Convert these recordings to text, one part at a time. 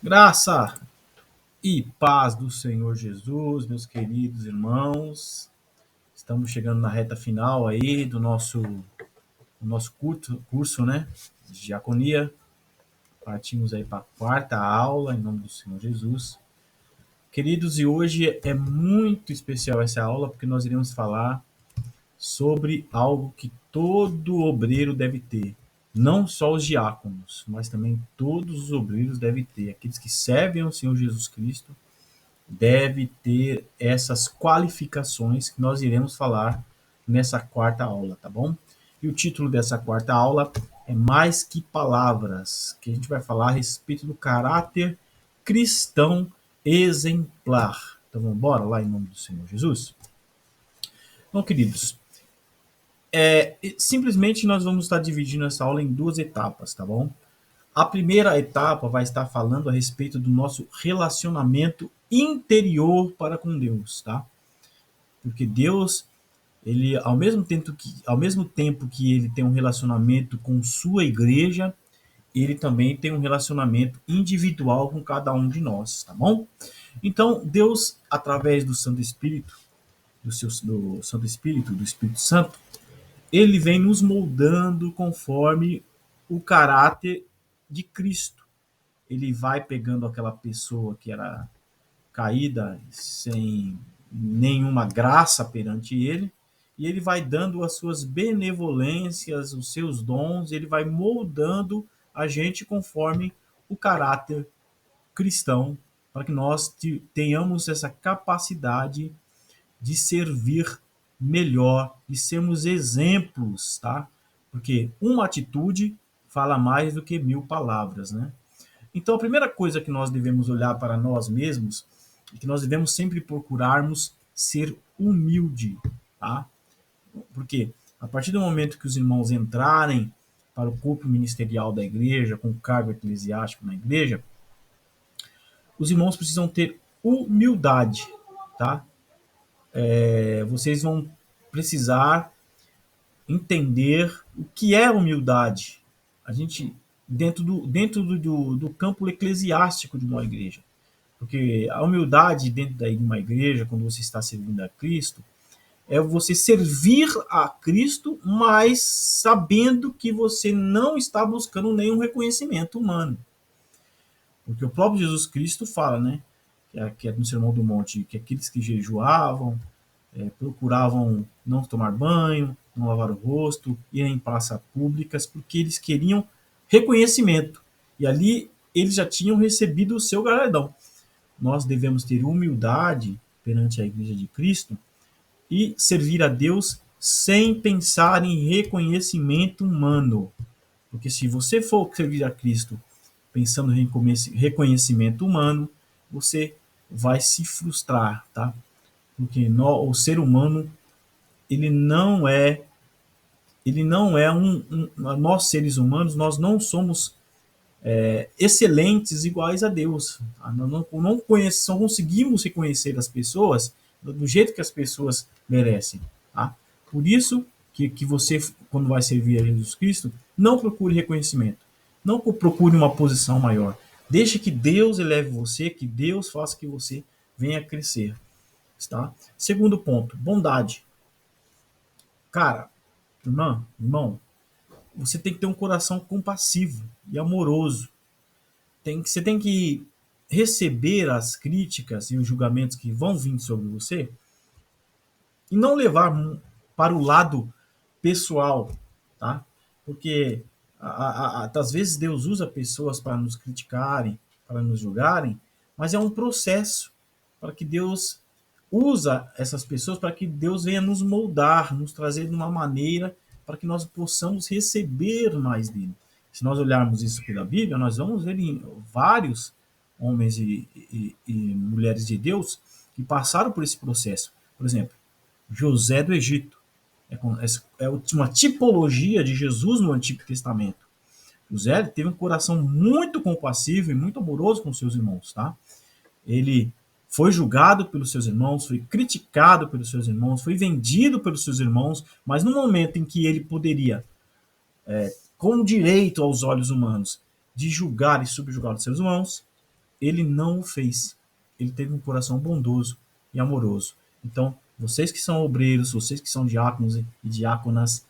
Graça e paz do Senhor Jesus, meus queridos irmãos. Estamos chegando na reta final aí do nosso curso, né, de diaconia. Partimos aí para a quarta aula, em nome do Senhor Jesus. Queridos, e hoje é muito especial essa aula, porque nós iremos falar sobre algo que todo obreiro deve ter. Não só os diáconos, mas também todos os obreiros devem ter. Aqueles que servem ao Senhor Jesus Cristo deve ter essas qualificações que nós iremos falar nessa quarta aula, tá bom? E o título dessa quarta aula é Mais que Palavras, que a gente vai falar a respeito do caráter cristão exemplar. Então vamos embora lá em nome do Senhor Jesus? Bom, queridos, simplesmente nós vamos estar dividindo essa aula em duas etapas, tá bom? A primeira etapa vai estar falando a respeito do nosso relacionamento interior para com Deus, tá? Porque Deus, ele ao mesmo tempo que ele tem um relacionamento com sua igreja, ele também tem um relacionamento individual com cada um de nós, tá bom? Então, Deus, através do Santo Espírito, do Santo Espírito, do Espírito Santo, ele vem nos moldando conforme o caráter de Cristo. Ele vai pegando aquela pessoa que era caída, sem nenhuma graça perante ele, e ele vai dando as suas benevolências, os seus dons, ele vai moldando a gente conforme o caráter cristão, para que nós tenhamos essa capacidade de servir melhor, de sermos exemplos, tá? Porque uma atitude fala mais do que 1000 palavras, né? Então, a primeira coisa que nós devemos olhar para nós mesmos é que nós devemos sempre procurarmos ser humilde, tá? Porque a partir do momento que os irmãos entrarem para o corpo ministerial da igreja, com o cargo eclesiástico na igreja, os irmãos precisam ter humildade, tá? Vocês vão precisar entender o que é humildade. A gente dentro do campo eclesiástico de uma igreja. Porque a humildade dentro de uma igreja, quando você está servindo a Cristo, é você servir a Cristo, mas sabendo que você não está buscando nenhum reconhecimento humano. Porque o próprio Jesus Cristo fala, né? Que é no Sermão do Monte, que aqueles que jejuavam, procuravam não tomar banho, não lavar o rosto, ir em praças públicas, porque eles queriam reconhecimento. E ali eles já tinham recebido o seu galardão. Nós devemos ter humildade perante a Igreja de Cristo e servir a Deus sem pensar em reconhecimento humano. Porque se você for servir a Cristo pensando em reconhecimento humano, você vai se frustrar, tá? Porque o ser humano, ele não é nós seres humanos, nós não somos excelentes iguais a Deus. Não conseguimos reconhecer as pessoas do jeito que as pessoas merecem. Tá? Por isso que você, quando vai servir a Jesus Cristo, não procure reconhecimento. Não procure uma posição maior. Deixe que Deus eleve você, que Deus faça que você venha a crescer. Tá? Segundo ponto, bondade. Cara, irmão, você tem que ter um coração compassivo e amoroso. Você tem que receber as críticas e os julgamentos que vão vir sobre você e não levar para o lado pessoal, tá? Porque às vezes Deus usa pessoas para nos criticarem, para nos julgarem, mas é um processo para que Deus usa essas pessoas para que Deus venha nos moldar, nos trazer de uma maneira para que nós possamos receber mais dele. Se nós olharmos isso pela Bíblia, nós vamos ver vários homens e mulheres de Deus que passaram por esse processo. Por exemplo, José do Egito. É uma tipologia de Jesus no Antigo Testamento. José teve um coração muito compassivo e muito amoroso com seus irmãos, tá? Ele foi julgado pelos seus irmãos, foi criticado pelos seus irmãos, foi vendido pelos seus irmãos, mas no momento em que ele poderia, com direito aos olhos humanos, de julgar e subjugar os seus irmãos, ele não o fez. Ele teve um coração bondoso e amoroso. Então, vocês que são obreiros, vocês que são diáconos e diáconas,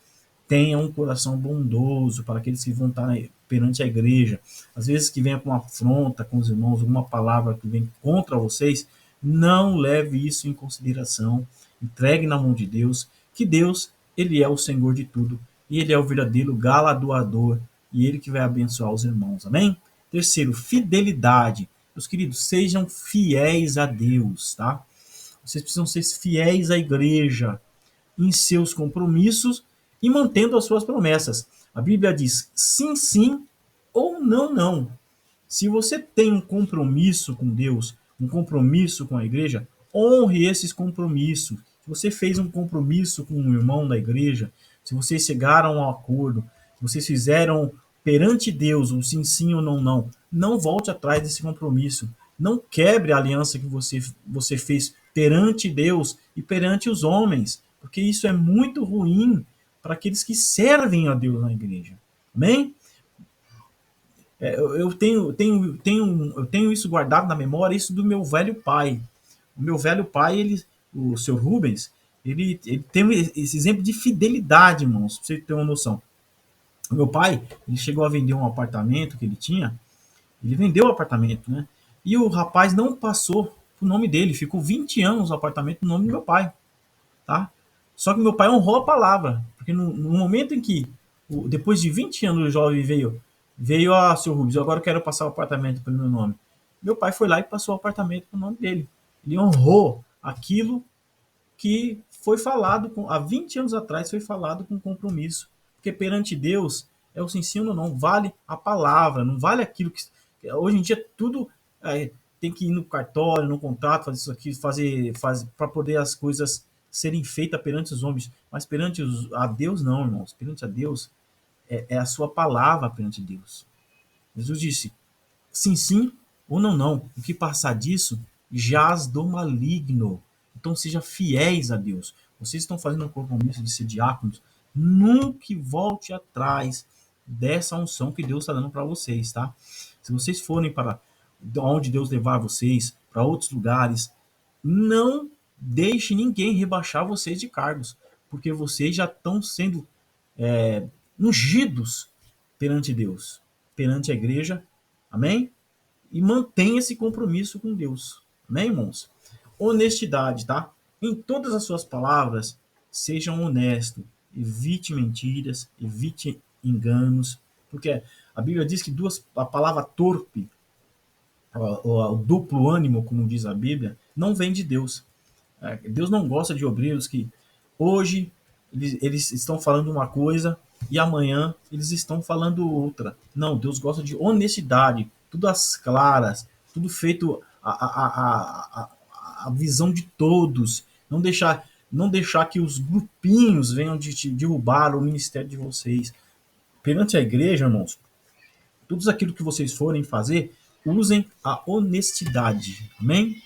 tenham um coração bondoso para aqueles que vão estar perante a igreja. Às vezes que venha com uma afronta com os irmãos, alguma palavra que vem contra vocês, não leve isso em consideração. Entregue na mão de Deus, que Deus, ele é o Senhor de tudo, e ele é o verdadeiro galardoador, e ele que vai abençoar os irmãos. Amém? Terceiro, fidelidade. Meus queridos, sejam fiéis a Deus, tá? Vocês precisam ser fiéis à igreja em seus compromissos e mantendo as suas promessas. A Bíblia diz sim, sim ou não, não. Se você tem um compromisso com Deus, um compromisso com a igreja, honre esses compromissos. Se você fez um compromisso com um irmão da igreja, se vocês chegaram a um acordo, se vocês fizeram perante Deus um sim, sim ou não, não, não volte atrás desse compromisso. Não quebre a aliança que você fez perante Deus e perante os homens, porque isso é muito ruim para aqueles que servem a Deus na igreja. Amém? Eu tenho isso guardado na memória, isso do meu velho pai. O meu velho pai, o seu Rubens, ele tem esse exemplo de fidelidade, irmãos, para você ter uma noção. O meu pai, ele chegou a vender um apartamento que ele tinha, ele vendeu o apartamento, né? E o rapaz não passou o nome dele, ficou 20 anos o apartamento no nome do meu pai, tá? Só que meu pai honrou a palavra, porque no momento em que, depois de 20 anos, o jovem veio a seu Rubens, eu agora quero passar o apartamento pelo meu nome. Meu pai foi lá e passou o apartamento pelo nome dele. Ele honrou aquilo que foi falado há 20 anos atrás, foi falado com compromisso. Porque perante Deus, é o sim, sim ou não, vale a palavra, não vale aquilo que. Hoje em dia, tudo tem que ir no cartório, no contrato, fazer isso aqui, fazer para poder as coisas serem feitas perante os homens. Mas perante a Deus, não, irmãos. Perante a Deus, é a sua palavra perante Deus. Jesus disse: sim, sim ou não, não. O que passar disso jaz do maligno. Então sejam fiéis a Deus. Vocês estão fazendo um compromisso de ser diáconos. Nunca volte atrás dessa unção que Deus está dando para vocês, tá? Se vocês forem para onde Deus levar vocês, para outros lugares, não deixe ninguém rebaixar vocês de cargos, porque vocês já estão sendo ungidos perante Deus, perante a igreja. Amém? E mantenha esse compromisso com Deus. Amém, irmãos? Honestidade, tá? Em todas as suas palavras, sejam honestos. Evite mentiras, evite enganos. Porque a Bíblia diz que a palavra torpe, o duplo ânimo, como diz a Bíblia, não vem de Deus. Deus não gosta de obreiros que hoje eles estão falando uma coisa e amanhã eles estão falando outra. Não, Deus gosta de honestidade, tudo às claras, tudo feito a visão de todos. Não deixar que os grupinhos venham de te derrubar o ministério de vocês. Perante a igreja, irmãos, tudo aquilo que vocês forem fazer, usem a honestidade. Amém?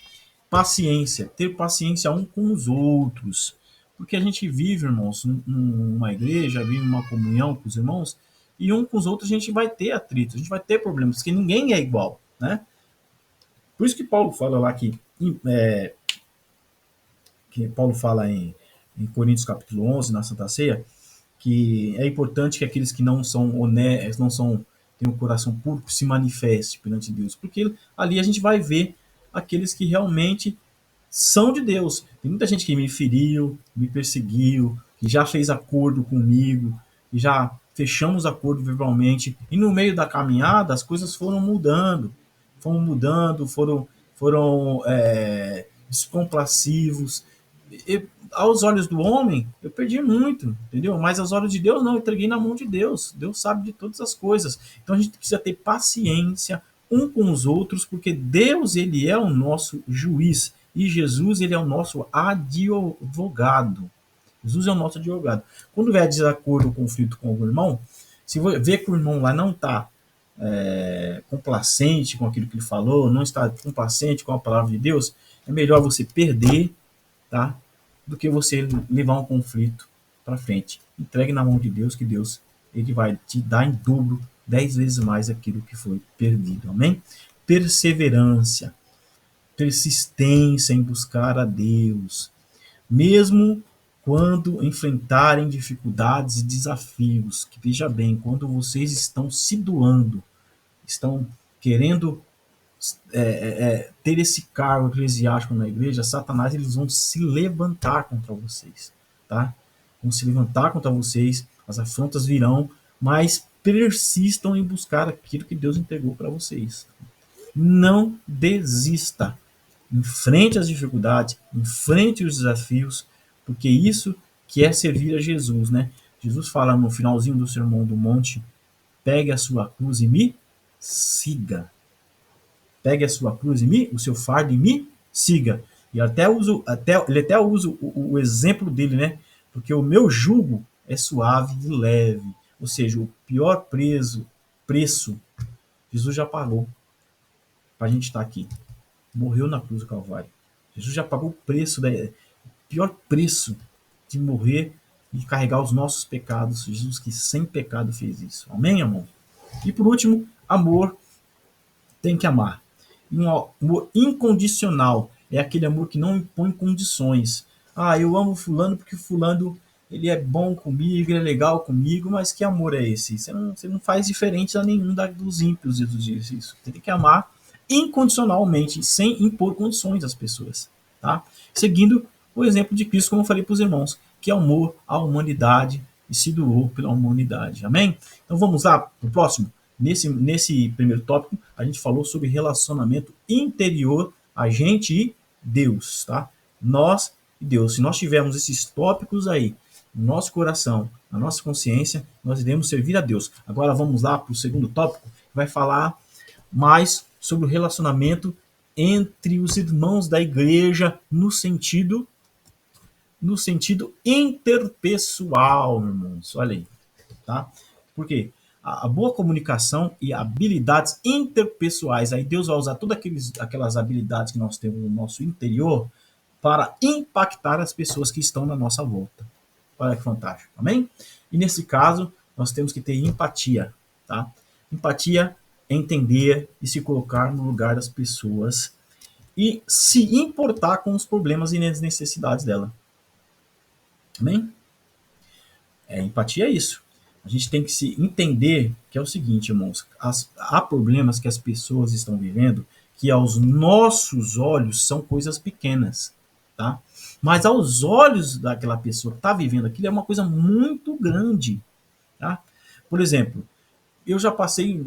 Paciência, ter paciência um com os outros. Porque a gente vive, irmãos, numa igreja, vive uma comunhão com os irmãos, e um com os outros a gente vai ter atritos, a gente vai ter problemas, porque ninguém é igual, né? Por isso que Paulo fala lá que Paulo fala em Coríntios capítulo 11, na Santa Ceia, que é importante que aqueles que não são honestos, têm um coração puro, se manifeste perante Deus, porque ali a gente vai ver aqueles que realmente são de Deus. Tem muita gente que me feriu, me perseguiu, que já fez acordo comigo, que já fechamos acordo verbalmente, e no meio da caminhada as coisas foram descomplacivos. Aos olhos do homem, eu perdi muito, entendeu? Mas aos olhos de Deus, não, eu entreguei na mão de Deus. Deus sabe de todas as coisas. Então a gente precisa ter paciência um com os outros, porque Deus, ele é o nosso juiz e Jesus, ele é o nosso advogado. Jesus é o nosso advogado. Quando vier desacordo ou conflito com o irmão, se vê que o irmão lá não está complacente com aquilo que ele falou, não está complacente com a palavra de Deus, é melhor você perder, tá? Do que você levar um conflito para frente. Entregue na mão de Deus, que Deus, ele vai te dar em dobro, 10 vezes mais aquilo que foi perdido. Amém? perseverança, persistência em buscar a Deus, mesmo quando enfrentarem dificuldades e desafios. Que veja bem, quando vocês estão se doando, estão querendo ter esse cargo eclesiástico na igreja, Satanás, eles vão se levantar contra vocês, tá? Vão se levantar contra vocês, as afrontas virão, mas persistam em buscar aquilo que Deus entregou para vocês. Não desista. Enfrente as dificuldades, enfrente os desafios, porque isso que é servir a Jesus, né? Jesus fala no finalzinho do Sermão do Monte: pegue a sua cruz e me siga. Pegue a sua cruz e o seu fardo e me siga. E ele até usa o exemplo dele, né? Porque o meu jugo é suave e leve. Ou seja, o pior preço, Jesus já pagou para a gente estar aqui. Morreu na cruz do Calvário. Jesus já pagou o preço, pior preço de morrer e carregar os nossos pecados. Jesus que sem pecado fez isso. Amém, amor? E por último, amor. Tem que amar. E um amor incondicional é aquele amor que não impõe condições. Ah, eu amo fulano porque fulano ele é bom comigo, ele é legal comigo, mas que amor é esse? Você não faz diferente a nenhum dos ímpios, Jesus diz isso. Você tem que amar incondicionalmente, sem impor condições às pessoas. Tá? Seguindo o exemplo de Cristo, como eu falei para os irmãos, que amou a humanidade e se doou pela humanidade. Amém? Então vamos lá para o próximo. Nesse primeiro tópico, a gente falou sobre relacionamento interior, a gente e Deus, tá? Nós e Deus. Se nós tivermos esses tópicos aí no nosso coração, na nossa consciência, nós iremos servir a Deus. Agora vamos lá para o segundo tópico, que vai falar mais sobre o relacionamento entre os irmãos da igreja no sentido interpessoal, irmãos. Olha aí, tá? Por quê? A boa comunicação e habilidades interpessoais, aí Deus vai usar todas aquelas habilidades que nós temos no nosso interior para impactar as pessoas que estão na nossa volta. Olha que fantástico, amém? E nesse caso, nós temos que ter empatia, tá? Empatia é entender e se colocar no lugar das pessoas e se importar com os problemas e as necessidades dela. Amém? Empatia é isso. A gente tem que se entender que é o seguinte, irmãos, há problemas que as pessoas estão vivendo que aos nossos olhos são coisas pequenas, tá? Mas aos olhos daquela pessoa que está vivendo aquilo é uma coisa muito grande, tá? Por exemplo, eu já passei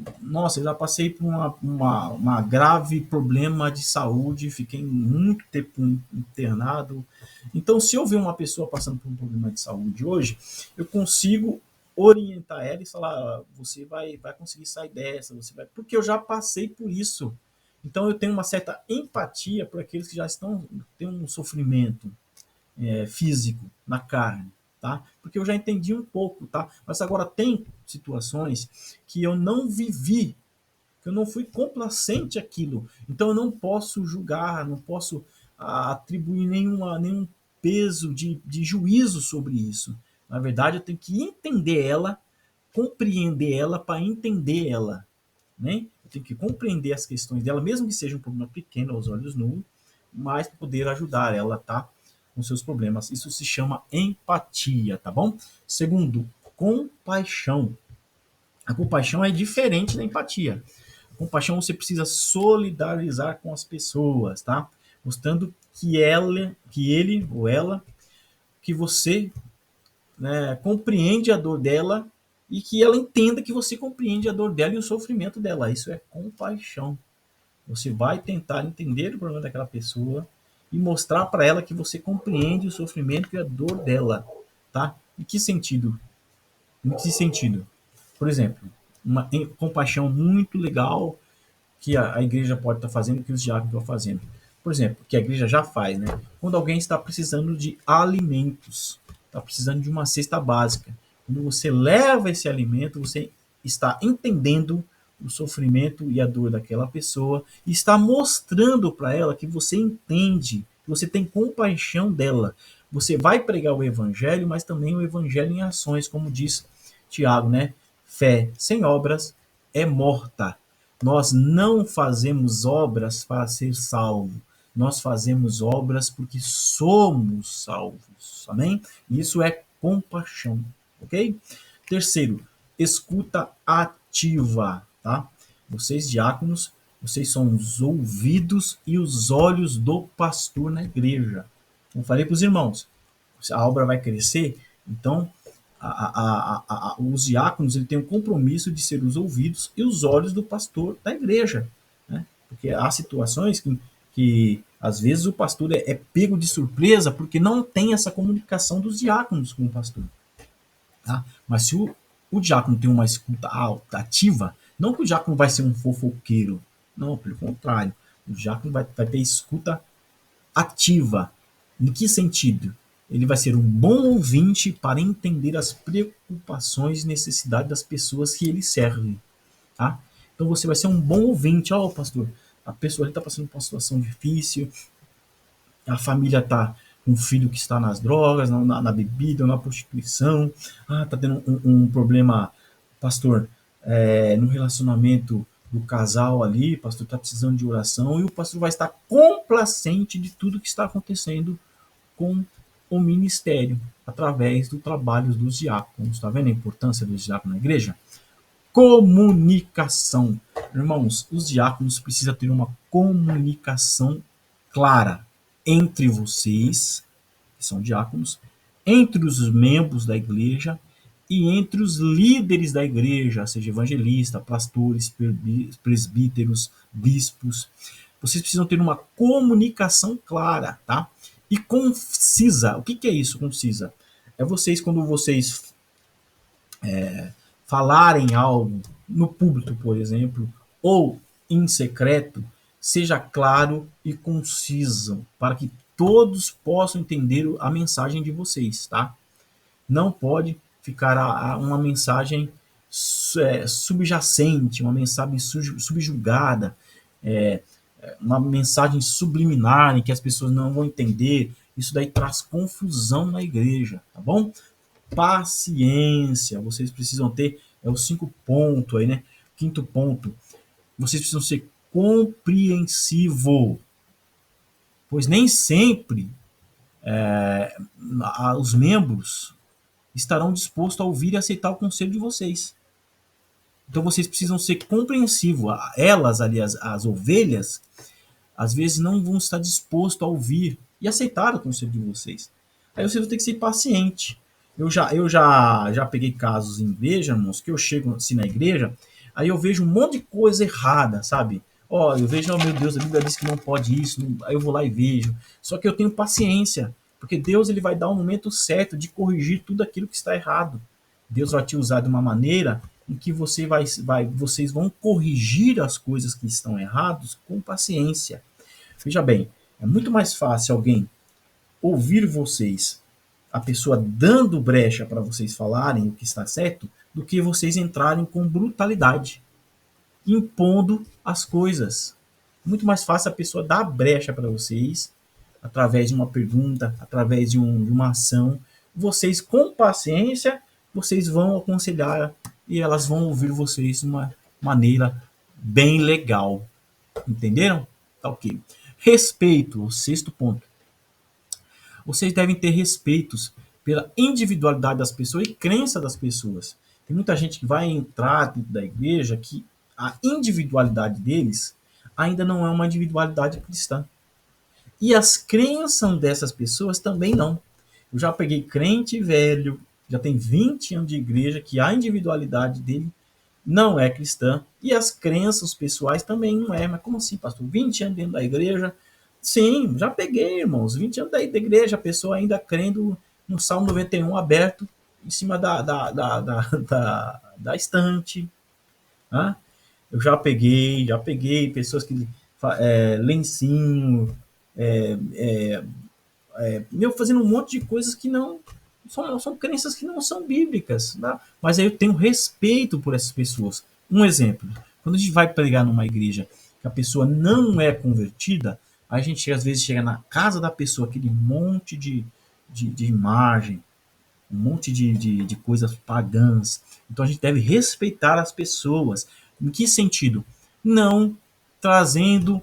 por uma grave problema de saúde, fiquei muito tempo internado. Então, se eu ver uma pessoa passando por um problema de saúde hoje, eu consigo orientar ela e falar: você vai conseguir sair dessa, porque eu já passei por isso. Então, eu tenho uma certa empatia por aqueles que já têm um sofrimento físico na carne. Tá? Porque eu já entendi um pouco, tá? Mas agora tem situações que eu não vivi, que eu não fui complacente àquilo. Então eu não posso julgar, não posso atribuir nenhum peso de juízo sobre isso. Na verdade, eu tenho que entender ela, compreender ela para entender ela. Né? Eu tenho que compreender as questões dela, mesmo que seja um problema pequeno aos olhos nus, mas para poder ajudar ela, tá? Com seus problemas. Isso se chama empatia, tá bom? Segundo, compaixão. A compaixão é diferente da empatia. A compaixão você precisa solidarizar com as pessoas, tá? Mostrando que ele ou ela, que você, né, compreende a dor dela e que ela entenda que você compreende a dor dela e o sofrimento dela. Isso é compaixão. Você vai tentar entender o problema daquela pessoa e mostrar para ela que você compreende o sofrimento e a dor dela, tá? Em que sentido? Em que sentido? Por exemplo, uma compaixão muito legal que a igreja pode estar fazendo, que os diáconos estão fazendo. Por exemplo, que a igreja já faz, né? Quando alguém está precisando de alimentos, está precisando de uma cesta básica. Quando você leva esse alimento, você está entendendo o sofrimento e a dor daquela pessoa e está mostrando para ela que você entende, que você tem compaixão dela. Você vai pregar o evangelho, mas também o evangelho em ações, como diz Tiago, né? Fé sem obras é morta. Nós não fazemos obras para ser salvo. Nós fazemos obras porque somos salvos. Amém? Isso é compaixão. Ok? Terceiro, escuta ativa. Tá? Vocês, diáconos, vocês são os ouvidos e os olhos do pastor na igreja. Como falei para os irmãos, a obra vai crescer, então os diáconos ele tem um compromisso de ser os ouvidos e os olhos do pastor da igreja, né? Porque há situações que às vezes o pastor é pego de surpresa porque não tem essa comunicação dos diáconos com o pastor, tá? Mas se o diácono tem uma escuta ativa, não que o diácono vai ser um fofoqueiro, não, pelo contrário, o diácono vai ter escuta ativa. Em que sentido? Ele vai ser um bom ouvinte para entender as preocupações e necessidades das pessoas que ele serve. Tá? Então você vai ser um bom ouvinte. Ó, pastor, a pessoa está passando por uma situação difícil, a família está com um filho que está nas drogas, na bebida, na prostituição, está tendo um problema, pastor, no relacionamento do casal ali, pastor está precisando de oração, e o pastor vai estar complacente de tudo que está acontecendo com o ministério, através do trabalho dos diáconos. Está vendo a importância dos diáconos na igreja? Comunicação. Irmãos, os diáconos precisam ter uma comunicação clara entre vocês, que são diáconos, entre os membros da igreja e entre os líderes da igreja, seja evangelista, pastores, presbíteros, bispos. Vocês precisam ter uma comunicação clara, tá? E concisa. O que é isso, concisa? É vocês, quando vocês falarem algo no público, por exemplo, ou em secreto, seja claro e conciso, para que todos possam entender a mensagem de vocês, tá? Não pode ficar uma mensagem subjacente, uma mensagem subjugada, é, uma mensagem subliminar em que as pessoas não vão entender. Isso daí traz confusão na igreja, tá bom? Paciência, vocês precisam ter, é o 5 ponto aí, né? Quinto ponto, vocês precisam ser compreensivo, pois nem sempre os membros estarão dispostos a ouvir e aceitar o conselho de vocês. Então vocês precisam ser compreensivos. Elas, ali, as ovelhas, às vezes não vão estar dispostos a ouvir e aceitar o conselho de vocês. Aí vocês vão ter que ser paciente. Eu já peguei casos em igreja, irmãos, que eu chego assim na igreja, aí eu vejo um monte de coisa errada, sabe? Ó, eu vejo, oh meu Deus, a Bíblia diz que não pode isso, aí eu vou lá e vejo. Só que eu tenho paciência, porque Deus ele vai dar o momento certo de corrigir tudo aquilo que está errado. Deus vai te usar de uma maneira em que vocês vão corrigir as coisas que estão erradas com paciência. Veja bem, é muito mais fácil alguém ouvir vocês, a pessoa dando brecha para vocês falarem o que está certo, do que vocês entrarem com brutalidade, impondo as coisas. Muito mais fácil a pessoa dar brecha para vocês, através de uma pergunta, através de uma ação. Vocês, com paciência, vocês vão aconselhar e elas vão ouvir vocês de uma maneira bem legal. Entenderam? Tá ok. Respeito, o 6º ponto. Vocês devem ter respeitos pela individualidade das pessoas e crença das pessoas. Tem muita gente que vai entrar dentro da igreja que a individualidade deles ainda não é uma individualidade cristã. E as crenças dessas pessoas também não. Eu já peguei crente velho, já tem 20 anos de igreja, que a individualidade dele não é cristã. E as crenças pessoais também não é. Mas como assim, pastor? 20 anos dentro da igreja? Sim, já peguei, irmãos. 20 anos da igreja, a pessoa ainda crendo no Salmo 91 aberto em cima da estante. Né? Eu já peguei pessoas que lencinho, fazendo um monte de coisas que não são crenças que não são bíblicas, né? Mas aí eu tenho respeito por essas pessoas. Um exemplo, quando a gente vai pregar numa igreja que a pessoa não é convertida, a gente às vezes chega na casa da pessoa, aquele monte de imagem, um monte de coisas pagãs. Então a gente deve respeitar as pessoas. Em que sentido? não trazendo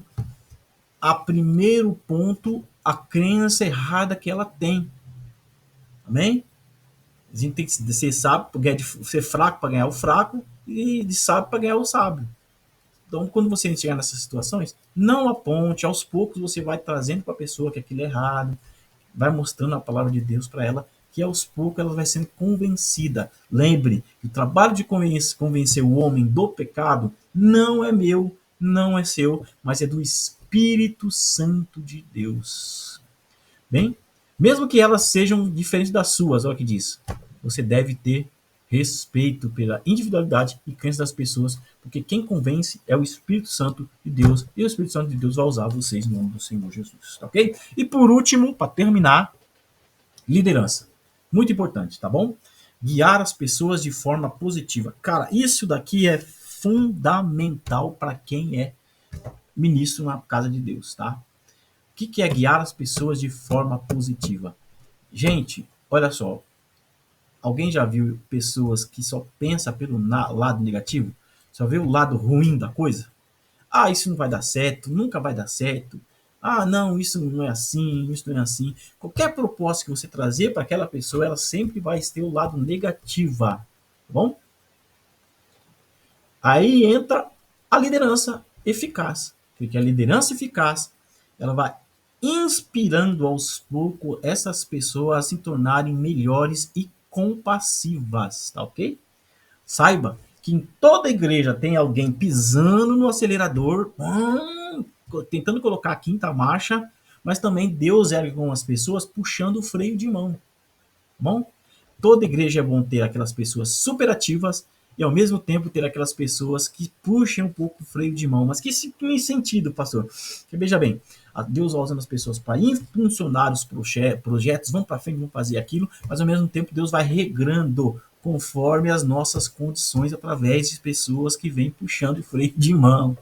a primeiro ponto a crença errada que ela tem. Amém? A gente tem que ser sábio, ser fraco para ganhar o fraco e de sábio para ganhar o sábio. Então, quando você chegar nessas situações, não aponte, aos poucos você vai trazendo para a pessoa que aquilo é errado, vai mostrando a palavra de Deus para ela, que aos poucos ela vai sendo convencida. Lembre que o trabalho de convencer o homem do pecado não é meu, não é seu, mas é do Espírito Santo de Deus. Bem, mesmo que elas sejam diferentes das suas, olha o que diz. Você deve ter respeito pela individualidade e crença das pessoas, porque quem convence é o Espírito Santo de Deus, e o Espírito Santo de Deus vai usar vocês no nome do Senhor Jesus, tá ok? E por último, para terminar, liderança. Muito importante, tá bom? Guiar as pessoas de forma positiva. Cara, isso daqui é fundamental para quem é ministro na casa de Deus, tá? O que é guiar as pessoas de forma positiva? Gente, olha só. Alguém já viu pessoas que só pensam pelo lado negativo? Só vê o lado ruim da coisa? Ah, isso não vai dar certo, nunca vai dar certo. Ah, não, isso não é assim, isso não é assim. Qualquer proposta que você trazer para aquela pessoa, ela sempre vai ter o lado negativa, tá bom? Aí entra a liderança eficaz, porque a liderança eficaz, ela vai inspirando aos poucos essas pessoas a se tornarem melhores e compassivas, tá ok? Saiba que em toda igreja tem alguém pisando no acelerador, tentando colocar a quinta marcha, mas também Deus ergue com as pessoas puxando o freio de mão, tá bom? Toda igreja é bom ter aquelas pessoas superativas e ao mesmo tempo ter aquelas pessoas que puxem um pouco o freio de mão. Mas que sentido, pastor? Porque, veja bem, Deus vai usando as pessoas para impulsionar os projetos, vão para frente, vão fazer aquilo, mas ao mesmo tempo Deus vai regrando conforme as nossas condições através de pessoas que vêm puxando o freio de mão.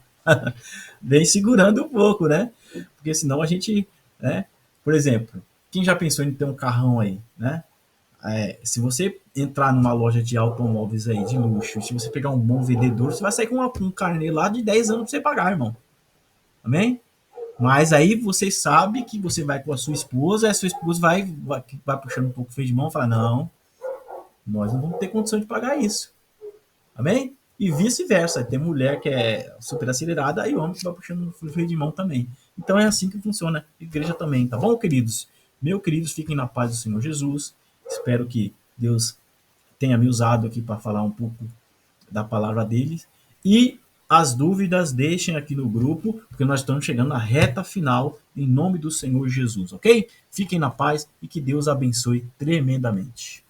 Vem segurando um pouco, né? Porque senão a gente, né? Por exemplo, quem já pensou em ter um carrão aí, né? Se você entrar numa loja de automóveis aí de luxo, se você pegar um bom vendedor, você vai sair com um carnê lá de 10 anos para você pagar, irmão. Amém? Mas aí você sabe que você vai com a sua esposa, e a sua esposa vai puxando um pouco o freio de mão e fala: não, nós não vamos ter condição de pagar isso. Amém? E vice-versa. Tem mulher que é super acelerada e homem que vai puxando o freio de mão também. Então é assim que funciona a igreja também, tá bom, queridos? Meus queridos, fiquem na paz do Senhor Jesus. Espero que Deus tenha me usado aqui para falar um pouco da palavra deles. E as dúvidas deixem aqui no grupo, porque nós estamos chegando na reta final, em nome do Senhor Jesus, ok? Fiquem na paz e que Deus abençoe tremendamente.